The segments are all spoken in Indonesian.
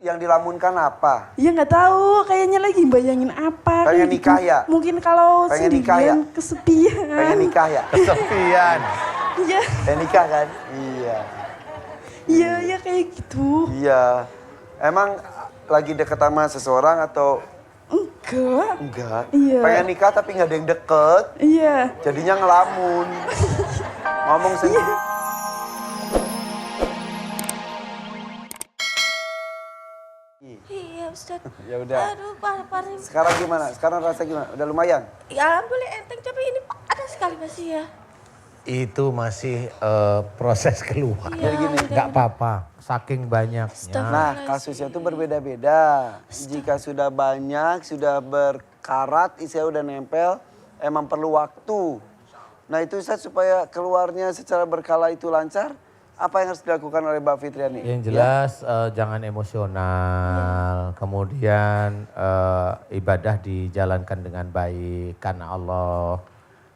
Yang dilamunkan apa? Ya nggak tahu, kayaknya lagi bayangin apa. Pengen kayak nikah gitu. ya? Mungkin kalau Pengen nikah ya? sendirian kesepian. Pengen nikah ya? Kesepian. Iya, Pengen nikah kan? Iya. iya kayak gitu. Iya. Emang lagi deket sama seseorang atau Enggak. enggak? Iya. Pengen nikah tapi nggak ada yang deket. Iya. Jadinya ngelamun. Ngomong sendiri. Iya Ustaz. Ya udah. Aduh parah. Sekarang gimana? Sekarang rasa gimana? Udah lumayan? Ya alhamdulillah enteng tapi ini ada sekali masih ya. Itu masih proses keluar. Iya, Jadi gini, Nggak apa-apa, saking banyaknya. Nah, kasusnya itu berbeda-beda. Jika sudah banyak, sudah berkarat, isinya udah nempel, emang perlu waktu. Nah itu Ustaz supaya keluarnya secara berkala itu lancar, apa yang harus dilakukan oleh Mbak Fitriani? Yang jelas jangan emosional, kemudian ibadah dijalankan dengan baik karena Allah.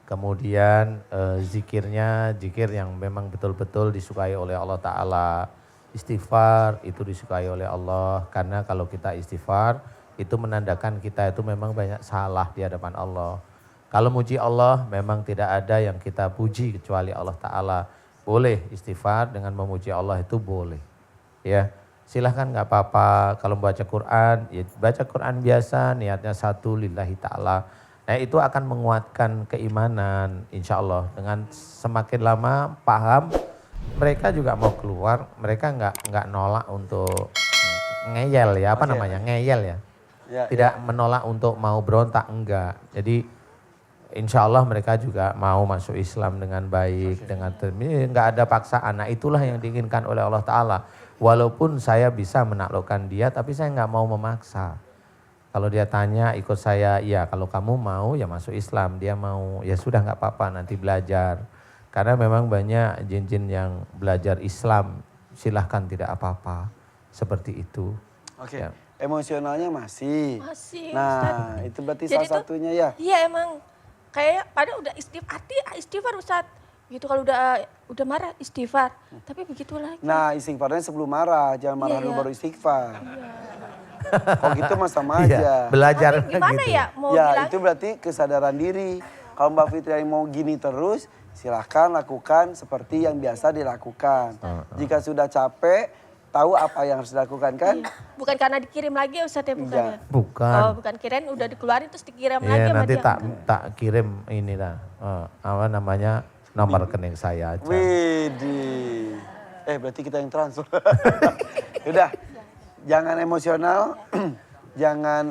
Kemudian zikirnya, zikir yang memang betul-betul disukai oleh Allah Ta'ala. Istighfar itu disukai oleh Allah, karena kalau kita istighfar itu menandakan kita itu memang banyak salah di hadapan Allah. Kalau muji Allah memang tidak ada yang kita puji kecuali Allah Ta'ala. Boleh istighfar dengan memuji Allah itu boleh. Ya, silahkan nggak apa-apa. Kalau baca Quran, ya baca Quran biasa, niatnya satu lillahi ta'ala. Nah itu akan menguatkan keimanan insya Allah. Dengan semakin lama paham, mereka juga mau keluar, mereka nggak nolak untuk ngeyel ya, apa namanya, ngeyel ya. Ya, Tidak menolak untuk mau berontak, enggak. Jadi insya Allah mereka juga mau masuk Islam dengan baik, dengan nggak ada paksaan. Nah itulah yang diinginkan oleh Allah Ta'ala. Walaupun saya bisa menaklukkan dia, tapi saya nggak mau memaksa. Kalau dia tanya ikut saya, iya kalau kamu mau ya masuk Islam. Dia mau, ya sudah nggak apa-apa nanti belajar. Karena memang banyak jin-jin yang belajar Islam, silahkan tidak apa-apa. Seperti itu. Oke, Ya. emosionalnya masih. Masih Nah, Ustaz. itu berarti Jadi salah satunya ya. Iya emang kayak pada udah istighfar Ustaz. Gitu kalau udah marah istighfar. Tapi begitu lagi. Nah, istighfarnya sebelum marah, jangan marah Iya, dulu iya. baru istighfar. Kalau gitu mah sama Iya, aja. belajar Gimana gitu. ya mau Ya, bilang? itu berarti kesadaran diri. Kalau Mbak Fitriani mau gini terus, silahkan lakukan seperti yang biasa dilakukan. Jika sudah capek, tahu apa yang harus dilakukan kan? Iya. Bukan karena dikirim lagi Ustaz ya bukan Enggak. ya? Bukan. Oh bukan kirain udah dikeluarin terus dikirim lagi Iya sama nanti dia. tak kirim ini lah, apa namanya, nomor rekening saya aja. Widih. Berarti kita yang transfer. Udah, jangan emosional, jangan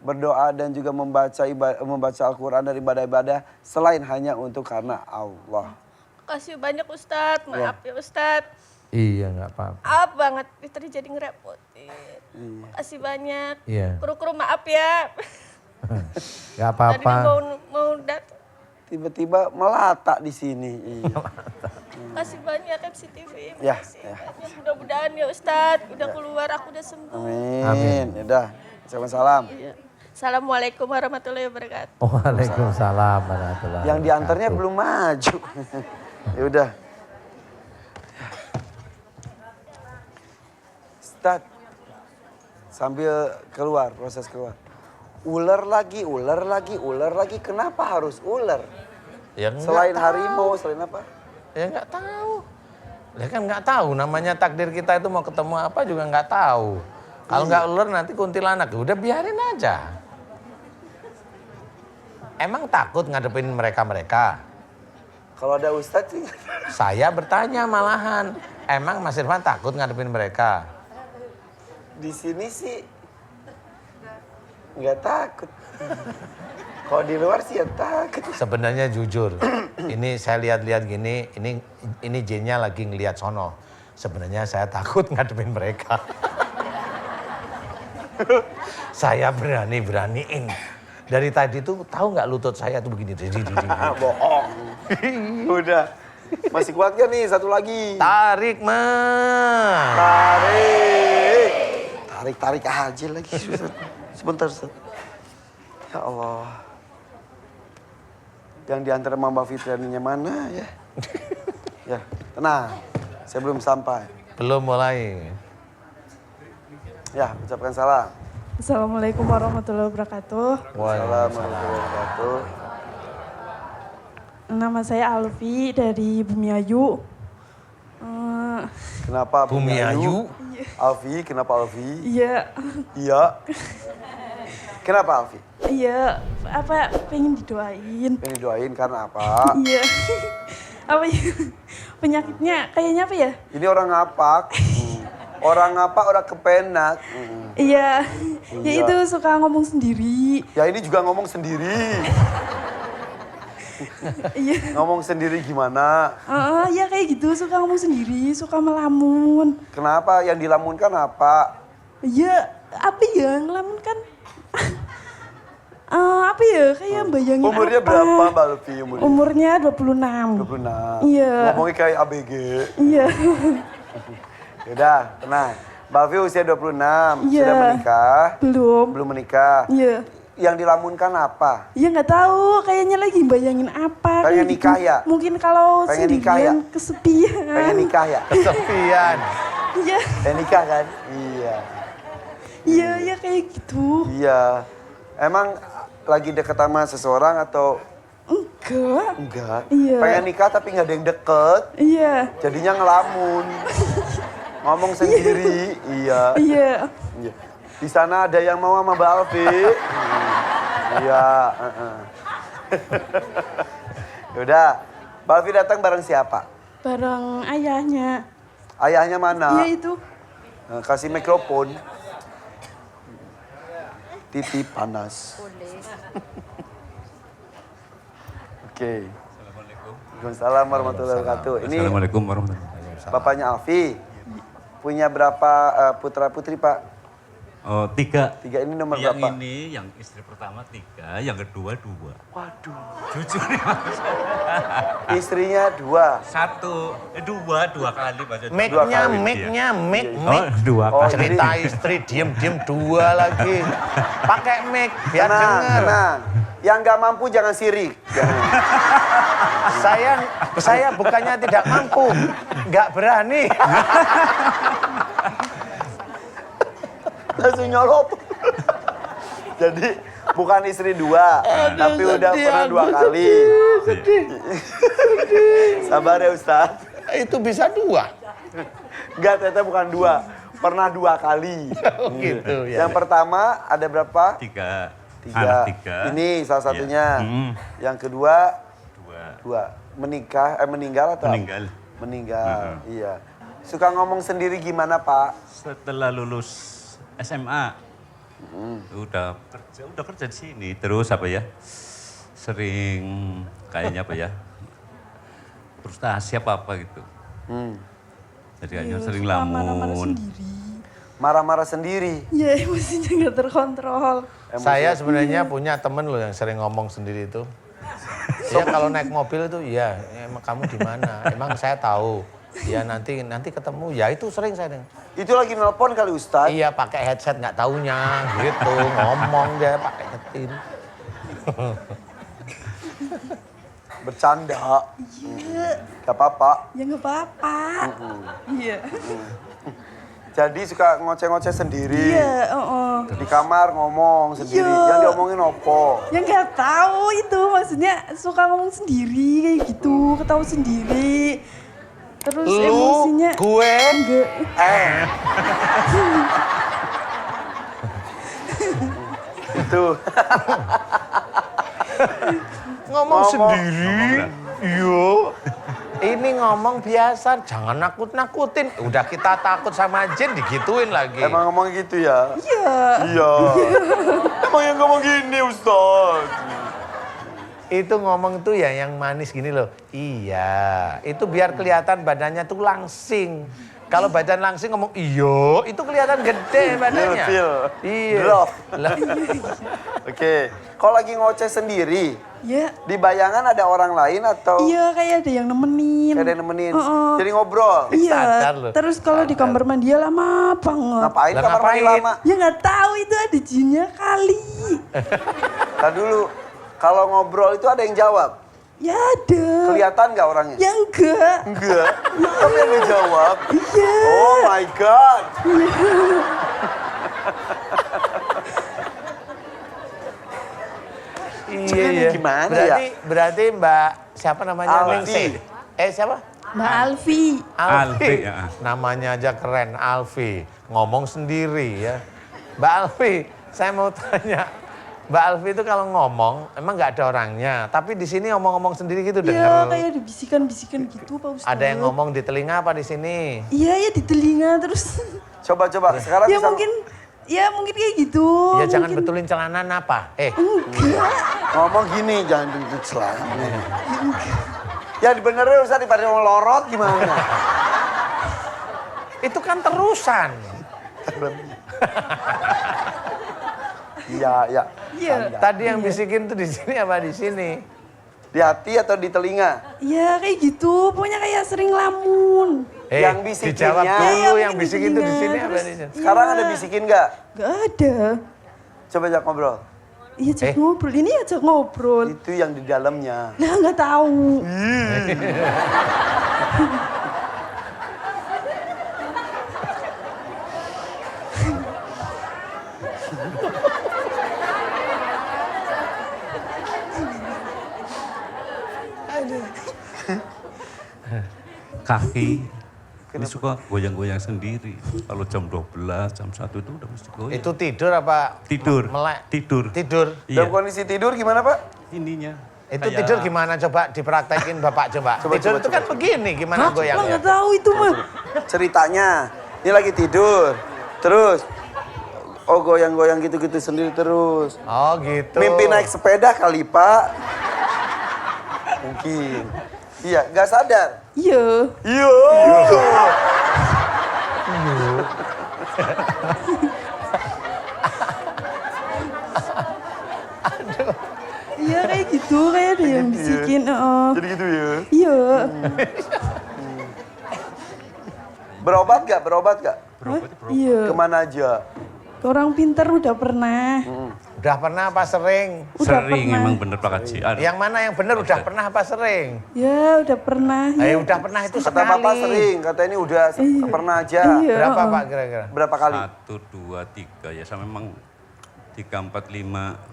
berdoa dan juga membaca Al-Quran dari ibadah-ibadah selain hanya untuk karena Allah. Kasih banyak Ustaz, maaf ya Ustaz. Iya nggak apa-apa. Maaf banget, Fitri jadi ngerepotin. Kasih banyak. Iya. Kru-kru maaf ya. Nggak Tadi apa-apa. mau datang. Tiba-tiba melata di sini. Iya. Kasih banyak MCTV. Ya, Makasih ya. banyak. Mudah-mudahan ya Ustadz, udah keluar aku udah sembuh. Amin. Amin. Yaudah, salam. Iya. Assalamualaikum warahmatullahi wabarakatuh. Waalaikumsalam warahmatullahi Yang diantarnya wabarakatuh. belum maju. Yaudah. Start. Sambil keluar, proses keluar. Ular lagi. Kenapa harus ular? Ya nggak Selain tahu. harimau, selain apa? Ya nggak tahu. Ya kan nggak tahu, namanya takdir kita itu mau ketemu apa juga nggak tahu. Kalau nggak ular nanti kuntilanak, udah biarin aja. Emang takut ngadepin mereka-mereka? Kalau ada ustadz sih. Saya bertanya malahan, emang Mas Irfan takut ngadepin mereka? Di sini sih nggak takut. Kalau di luar sih ya takut. Sebenarnya jujur, ini saya lihat-lihat gini, ini jinnya lagi ngelihat sono. Sebenarnya saya takut ngadepin mereka. Saya berani-beraniin. Dari tadi tuh tahu nggak lutut saya tuh begini. Bohong. Udah. Masih kuat gak nih? Satu lagi. Tarik mah. Tarik aja lagi. Sebentar, Ustaz. Ya Allah. Yang diantar sama Mbak Fitrianinya mana ya? Ya, tenang. Saya belum sampai. Belum mulai. Ya, ucapkan salam. Assalamualaikum warahmatullahi wabarakatuh. Waalaikumsalam warahmatullahi wabarakatuh. Nama saya Alfi dari Bumiayu. Kenapa Bumi Ayu? Alfi, kenapa Alfi? Iya, Iya. Kenapa Alfi? iya, pengen didoain. Pengen doain karena apa? Iya. Apa ya? Penyakitnya kayaknya apa ya? Ini orang ngapak. Orang ngapak, orang kepenak. Iya. Ya Iya. itu suka ngomong sendiri. Ya ini juga ngomong sendiri. Iya. Ngomong sendiri gimana? Ya kayak gitu, suka ngomong sendiri, suka melamun. Kenapa? Yang dilamunkan apa? Iya, apa ya ngelamun kan? Apa ya, kayak bayangin Umurnya apa? berapa Mbak Alfi? Umurnya 26. 26. Iya. Ngomongnya kayak ABG. Iya. Yaudah, tenang. Mbak Alfi usia 26. Iya. Sudah menikah? Belum. Belum menikah. Iya. Yang dilamunkan apa? Ya nggak tahu, kayaknya lagi bayangin apa. Pengen kayak nikah gitu. ya? Mungkin kalau Pengen nikah ya? sendirian kesepian. Pengen nikah ya? Kesepian. Iya. Pengen nikah kan? Iya. Iya, ya kayak gitu. Iya. Emang lagi deket sama seseorang atau Enggak. enggak? Iya. Pengen nikah tapi nggak ada yang deket. Iya. Jadinya ngelamun. Ngomong sendiri. Iya. Iya. Iya. Di sana ada yang mau sama Mbak Alfi. Iya. Yaudah. Mbak Alfi datang bareng siapa? Bareng ayahnya. Ayahnya mana? Iya itu. Kasih mikrofon. Titi panas. Oke. Waalaikumsalam warahmatullahi wabarakatuh. Ini Assalamualaikum warahmatullahi wabarakatuh. bapaknya Alfi. Punya berapa putra putri Pak? Oh, 3. 3 ini nomor Yang berapa? ini, yang istri pertama 3, yang kedua 2. Waduh. Jujur nih Mas. Istrinya 2. 2 kali Mas. Mic-nya, kali, mic-nya, mic, Oh, mic. 2 Oh, kali. Cerita istri diem-diem 2 lagi. Pakai mic biar Tenang, denger. tenang. Yang nggak mampu jangan sirik. Jangan. Saya bukannya tidak mampu, nggak berani. Langsung nyolop. Jadi bukan istri 2, tapi udah pernah 2 kali. Sabar ya Ustaz. Itu bisa 2. Enggak, ternyata bukan 2. Pernah 2 kali. Oh gitu ya. Yang pertama ada berapa? 3. 3. Anak 3. Ini salah satunya. Iya. Yang kedua 2. 2. Meninggal atau? Meninggal. Meninggal, iya. Suka ngomong sendiri gimana Pak? Setelah lulus SMA, udah kerja di sini. Terus apa ya? Sering kayaknya apa ya? Frustasi apa gitu. Jadi kayaknya sering Suka marah-marah lamun. sendiri. Marah-marah sendiri. Iya, emosinya nggak terkontrol. Saya sebenarnya punya temen loh yang sering ngomong sendiri itu. Dia kalau naik mobil itu, iya, emang kamu di mana? Emang saya tahu. Ya nanti ketemu. Ya itu sering saya dengar. Itu lagi nelpon kali Ustaz. Iya pakai headset nggak taunya gitu ngomong dia pakai ketin. Bercanda. Gak apa-apa. Ya nggak apa-apa. Iya. Jadi suka ngoceh-ngoceh sendiri. Iya, Di kamar ngomong sendiri. Iya. Yang diomongin opo. Ya nggak tahu itu, maksudnya suka ngomong sendiri kayak gitu, ketawa sendiri. Terus emosinya gue, enggak. Itu. ngomong sendiri. Iya. Ini ngomong biasa, jangan nakut-nakutin. Udah kita takut sama jin digituin lagi. Emang ngomong gitu ya? Iya. Iya. Emang yang ngomong gini Ustaz. Itu ngomong tuh ya yang manis gini loh. Iya, itu biar kelihatan badannya tuh langsing. Kalau badan langsing ngomong iyo, itu kelihatan gede badannya. Feel. Iya. Drop. Lah, Oke. Kalau lagi ngoceh sendiri, Ya, di bayangan ada orang lain atau iya kayak ada yang nemenin. ada yang nemenin? Heeh. Jadi ngobrol. Sadar Iya. loh. Terus kalau di kamar mandi ya lama banget. Ngapain Lah, kamar mandi ngapain? lama? Ya nggak tahu itu ada jinnya kali. Tadi dulu. Kalau ngobrol itu ada yang jawab. Ya ada. Kelihatan nggak orangnya? Ya enggak. Enggak. Tapi yang jawab. Iya. Oh my God. Iya, iya. Gimana Berarti Mbak siapa namanya? Alfi. Ningsih. Siapa? Mbak Alfi. Alfi, ya. Namanya aja keren, Alfi. Ngomong sendiri ya. Mbak Alfi, saya mau tanya. Mbak Alfi itu kalau ngomong, emang nggak ada orangnya. Tapi di sini ngomong-ngomong sendiri gitu Iya, dengar. kayak ada bisikan-bisikan gitu Pak Ustadz. Ada yang ngomong di telinga apa di sini? Iya, ya di telinga terus. Coba sekarang ya bisa mungkin kayak gitu. Ya jangan Mungkin- betulin celana apa. Enggak. ngomong gini, jangan begitu celana. Ya benerin Ustaz daripada lorot gimana? Itu kan terusan. Iya, ya. Iya. Tadi yang bisikin tuh di sini apa di sini? Di hati atau di telinga? Iya, kayak gitu. Pokoknya kayak sering lamun. Yang bisikinnya. Dijawab dulu Iya, yang mungkin bisikin tuh di telinga, sini apa terus- di sini? Sekarang Iya. ada bisikin nggak? Gak ada. Coba ajak ngobrol. Iya, ajak ngobrol. Ini ajak ngobrol. Itu yang di dalamnya. Nah, nggak tahu. Kaki. Ini suka goyang-goyang sendiri. Kalau jam 12, jam 1 itu udah mesti goyang. Itu tidur apa? Tidur. Melek. Tidur. Tidur. Dalam Iya. kondisi tidur gimana Pak? Ininya. Itu kayak- tidur gimana coba dipraktekin Bapak coba. tidur itu kan begini gimana Wah, goyangnya? nggak tahu itu mah. Ceritanya, ini lagi tidur. Terus, goyang-goyang gitu-gitu sendiri terus. Oh gitu. Mimpi naik sepeda kali Pak. Mungkin. Iya, nggak sadar. Iya. Iya. Iya, kayak gitu. Kayak ada yang bisikin. Jadi gitu ya. Iya. Berobat gak? Hah? Iya. Kemana aja? Orang pintar udah pernah. Udah pernah apa sering? Udah Sering pernah. emang bener Pak Haji. Yang mana yang benar udah pernah apa sering? Ya, udah pernah. Ya. Udah pernah itu Kata sekali. Bapak sering, kata ini udah pernah aja. Iya. Berapa Pak kira-kira? Berapa kali? 1, 2, 3 ya sama memang 3, 4, 5.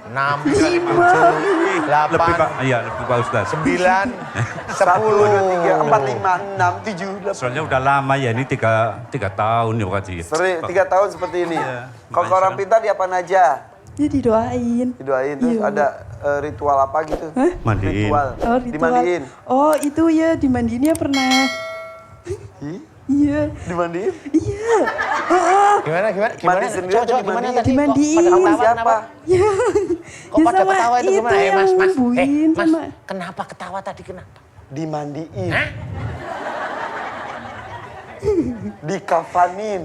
6, 7, 8, Lebih Pak, iya lebih Pak Ustaz. 9, 1, 2, 3, 10. 4, 5, 6, 7, 8. Soalnya udah lama ya ini 3 tahun ya Pak Haji. Sering, 3 tahun seperti ini. Iya. Kalau Makanya orang sekarang- pintar diapain aja? Ya didoain. Didoain, terus Iya. ada ritual apa gitu? Mandiin. Ritual. Oh, ritual. Dimandiin. Oh, itu ya dimandiin ya pernah. Ih, Iya. dimandiin? Iya. Oh, Gimana? Mandi sendiri atau Coba gimana dimandiin? tadi? Dimandiin. Kok pada Sama ketawa siapa? kenapa? ya. Kok Ya pada sama ketawa itu gimana? yang Mas, nyembuhin Mas, sama. kenapa ketawa tadi kenapa? Dimandiin. Dikafanin.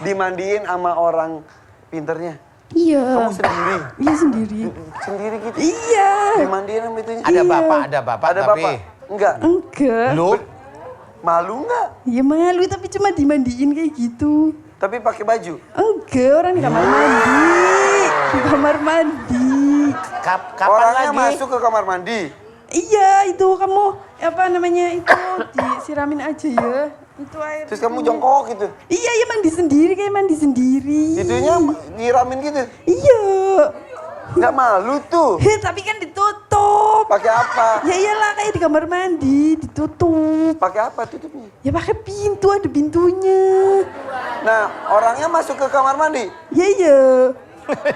Dimandiin sama orang pinternya. Iya. Kamu sendiri? Iya sendiri. Sendiri gitu? Iya. Dimandiin sama itunya? Ada bapak Ada tapi. bapak? Enggak. Enggak. Lu? Malu enggak? Ya malu tapi cuma dimandiin kayak gitu. Tapi pakai baju? Enggak, orang di kamar mandi. Di kamar mandi. Kapan Orangnya lagi? masuk ke kamar mandi? Iya, itu kamu apa namanya itu disiramin aja ya. Itu air. Terus kamu jongkok gitu? Iya, ya mandi sendiri kayak mandi sendiri. Itunya nyiramin gitu? Iya. Nggak malu tuh? Tapi kan ditutup. Pakai apa? Ya iyalah kayak di kamar mandi ditutup. Pakai apa tutupnya? Ya pakai pintu, ada pintunya. Nah, orangnya masuk ke kamar mandi? Ya iya.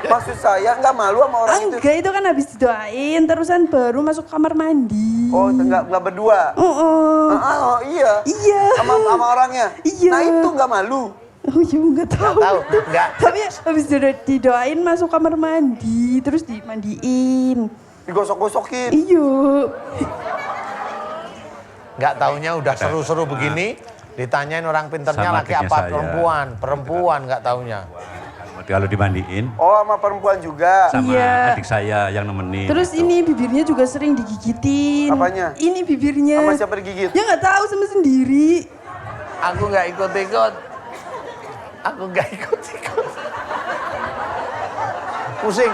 Maksud saya nggak malu sama orang itu? Enggak, itu kan habis didoain terusan baru masuk kamar mandi. Oh, nggak berdua? Oh. Oh, iya. Iya. Sama orangnya? Iya. Nah itu nggak malu? Oh iya nggak tahu. Tahu, enggak. Tapi habis didoain masuk kamar mandi, terus dimandiin. Digosok-gosokin? Iya. Nggak taunya udah seru-seru begini, ditanyain orang pinternya Sama laki adiknya apa saya. perempuan, perempuan nggak taunya. Kalau dimandiin Oh, sama perempuan juga? sama Iya. adik saya yang nemenin. Terus ini bibirnya juga sering digigitin. Apanya? Ini bibirnya. Sama siapa digigit? Ya nggak tahu sama sendiri. Aku nggak ikut-ikut. Aku nggak ikut-ikut. Pusing.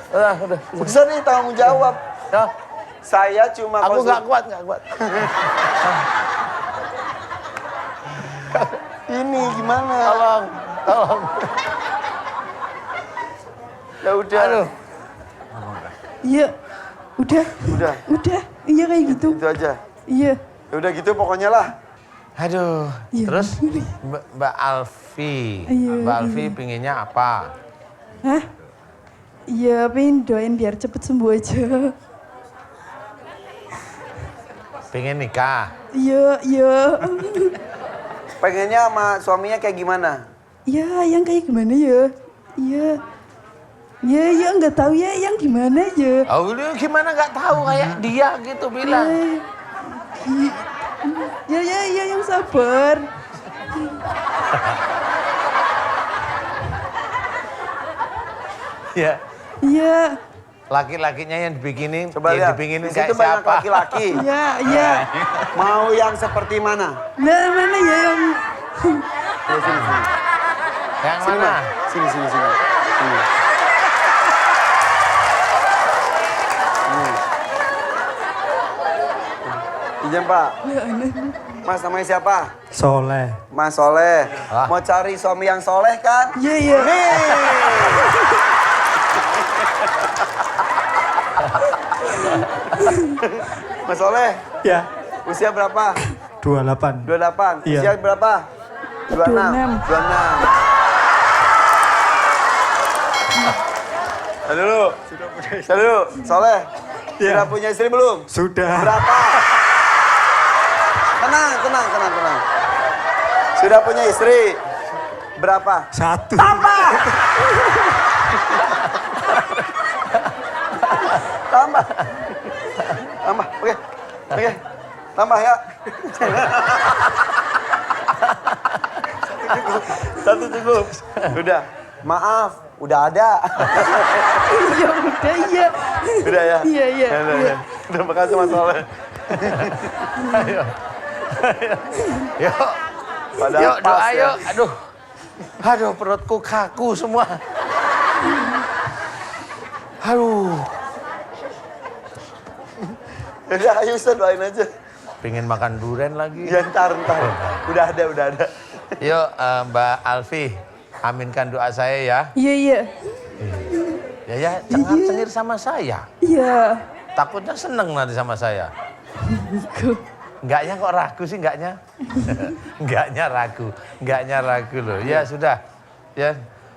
Udah. Bisa nih tanggung jawab. Ya, Saya cuma aku nggak kuat. Ini gimana? Tolong. Ya udah. Aduh. Iya. Udah. Udah. Iya kayak gitu. Itu aja. Iya. Ya udah gitu pokoknya lah. Aduh. Iya, Terus boleh. Mbak Alfi. Iya, Mbak Alfi pinginnya apa? Hah? Iya, pengen doain biar cepet sembuh aja. Pengen nikah. Iya. Pengennya sama suaminya kayak gimana? Iya, yang kayak gimana ya? Iya. Ya, nggak tahu ya yang gimana ya. Oh, lu gimana nggak tahu kayak dia gitu bilang. Ya, yang sabar. Ya. Iya. Laki-lakinya yang dibikinin, Coba yang lihat. dibikinin Di kayak situ banyak siapa? laki-laki. Iya. Mau yang seperti mana? Nah, mana ya yang Ya, sini. Yang Sini, mana? Mas. Sini. Sini. Izin Pak. Mas namanya siapa? Soleh. Mas Soleh. Ah. Mau cari suami yang soleh kan? Iya. Nih. Mas Soleh, Ya, usia berapa? 28. 28. Iya. Usia berapa? 26. 26. Tadi dulu. Tadi dulu. Soleh. Iya. Sudah punya istri belum? Sudah. Berapa? Tenang. Sudah punya istri? Berapa? 1. Tambah. Oke. Tambah ya. Satu cukup. Udah. Maaf, udah ada. Ya udah, iya. Udah ya? Iya. Udah, makasih Mas Soleh. Yuk. Padahal Yuk pas doa ya. yuk. Aduh perutku kaku semua. Aduh. Udah, ayo Ustaz doain aja. Pengen makan durian lagi. Ya ntar. Udah ada. Yuk Mbak Alfi, aminkan doa saya ya. Iya. Ya cengar-cengir sama saya. Iya. Takutnya seneng nanti sama saya. Enggaknya kok ragu sih, enggaknya? Enggaknya ragu loh. Ya sudah, ya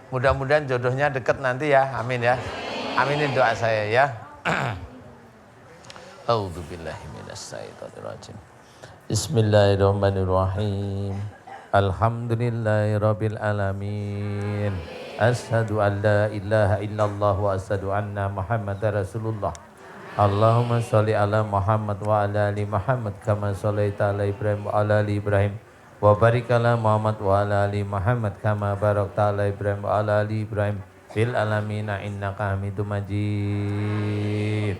mudah-mudahan jodohnya deket nanti ya, amin ya. Aminin doa saya ya. A'udzubillahiminasyaitonirrajim. Bismillahirrahmanirrahim. Alhamdulillahirabbil alamin. Asyhadu an la ilaha illallah wa asyhadu anna Muhammadar Rasulullah. Allahumma sholli ala Muhammad wa ala ali Muhammad kama shallaita ala Ibrahim wa ala ali Ibrahim wa barik ala Muhammad wa ala ali Muhammad kama barakta ala Ibrahim wa ala ali Ibrahim fil alamin innaka Hamidum Majid.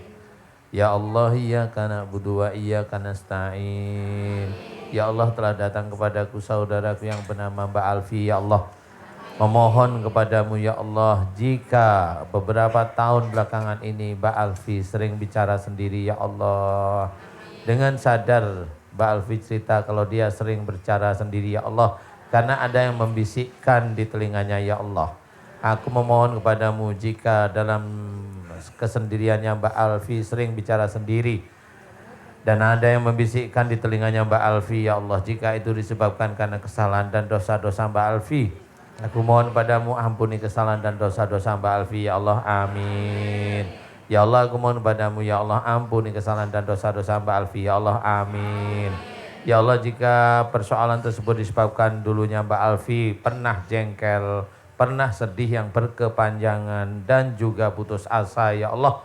Ya Allah, iyyaka na'budu wa iyyaka nasta'in. Ya Allah, telah datang kepadaku saudaraku yang bernama Mbak Alfi, ya Allah. Memohon kepadamu ya Allah, jika beberapa tahun belakangan ini Mbak Alfi sering bicara sendiri ya Allah. Dengan sadar Mbak Alfi cerita kalau dia sering berbicara sendiri ya Allah. Karena ada yang membisikkan di telinganya ya Allah. Aku memohon kepadamu jika dalam kesendiriannya Mbak Alfi sering bicara sendiri. Dan ada yang membisikkan di telinganya Mbak Alfi ya Allah. Jika itu disebabkan karena kesalahan dan dosa-dosa Mbak Alfi. Aku mohon padamu ampuni kesalahan dan dosa-dosa Mbak Alfi ya Allah, amin. Ya Allah, aku mohon padamu ya Allah, ampuni kesalahan dan dosa-dosa Mbak Alfi ya Allah, amin. Ya Allah, jika persoalan tersebut disebabkan dulunya Mbak Alfi pernah jengkel, pernah sedih yang berkepanjangan dan juga putus asa ya Allah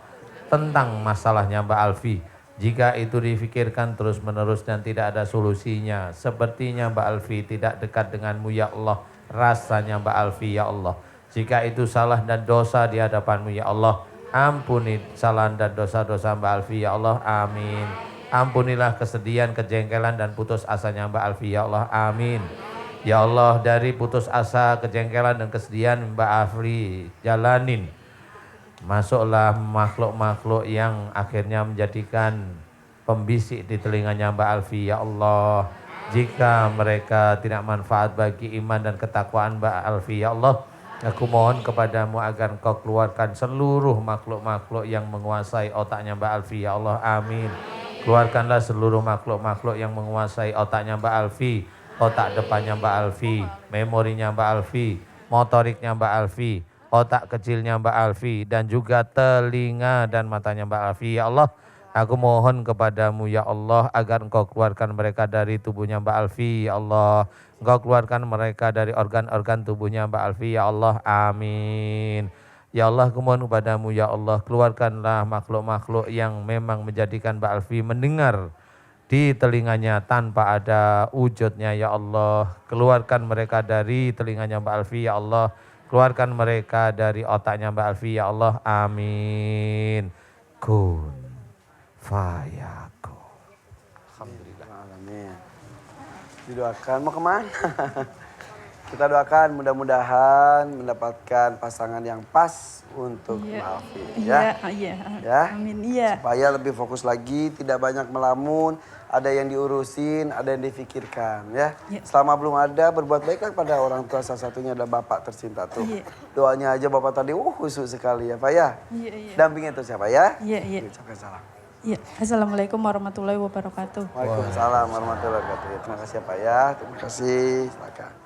tentang masalahnya Mbak Alfi. Jika itu difikirkan terus menerus dan tidak ada solusinya, sepertinya Mbak Alfi tidak dekat denganmu ya Allah. Rasanya Mbak Alfi ya Allah, jika itu salah dan dosa di hadapanmu ya Allah, ampuni kesalahan dan dosa-dosa Mbak Alfi ya Allah, amin. Ampunilah kesedihan, kejengkelan dan putus asanya Mbak Alfi ya Allah, amin. Ya Allah, dari putus asa, kejengkelan dan kesedihan Mbak Alfi jalanin, masuklah makhluk-makhluk yang akhirnya menjadikan pembisik di telinganya Mbak Alfi ya Allah. Jika mereka tidak manfaat bagi iman dan ketakwaan Mbak Alfi, ya Allah, aku mohon kepadamu agar Engkau keluarkan seluruh makhluk-makhluk yang menguasai otaknya Mbak Alfi, ya Allah, amin. Keluarkanlah seluruh makhluk-makhluk yang menguasai otaknya Mbak Alfi, otak depannya Mbak Alfi, memorinya Mbak Alfi, motoriknya Mbak Alfi, otak kecilnya Mbak Alfi, dan juga telinga dan matanya Mbak Alfi, ya Allah. Aku mohon kepadamu ya Allah agar Engkau keluarkan mereka dari tubuhnya Mbak Alfi, ya Allah. Engkau keluarkan mereka dari organ-organ tubuhnya Mbak Alfi, ya Allah, amin. Ya Allah, aku mohon kepadamu ya Allah, keluarkanlah makhluk-makhluk yang memang menjadikan Mbak Alfi mendengar di telinganya tanpa ada wujudnya, ya Allah. Keluarkan mereka dari telinganya Mbak Alfi, ya Allah. Keluarkan mereka dari otaknya Mbak Alfi, ya Allah, amin. Kun fayakun. Alhamdulillah. Alamin. Didoakan, mau kemana? Kita doakan mudah-mudahan mendapatkan pasangan yang pas untuk Mbak Alfi. Ya. Ya. Amin, iya. Supaya lebih fokus lagi, tidak banyak melamun, ada yang diurusin, ada yang difikirkan ya. Selama belum ada, berbuat baiklah pada orang tua, salah satunya adalah Bapak tercinta tuh. Doanya aja Bapak tadi khusyuk sekali ya Pak ya. Dampingin terus ya Pak ya. Ucapkan salam. Iya. Assalamualaikum warahmatullahi wabarakatuh. Waalaikumsalam warahmatullahi wabarakatuh. Terima kasih ya Pak ya. Terima kasih. Silakan.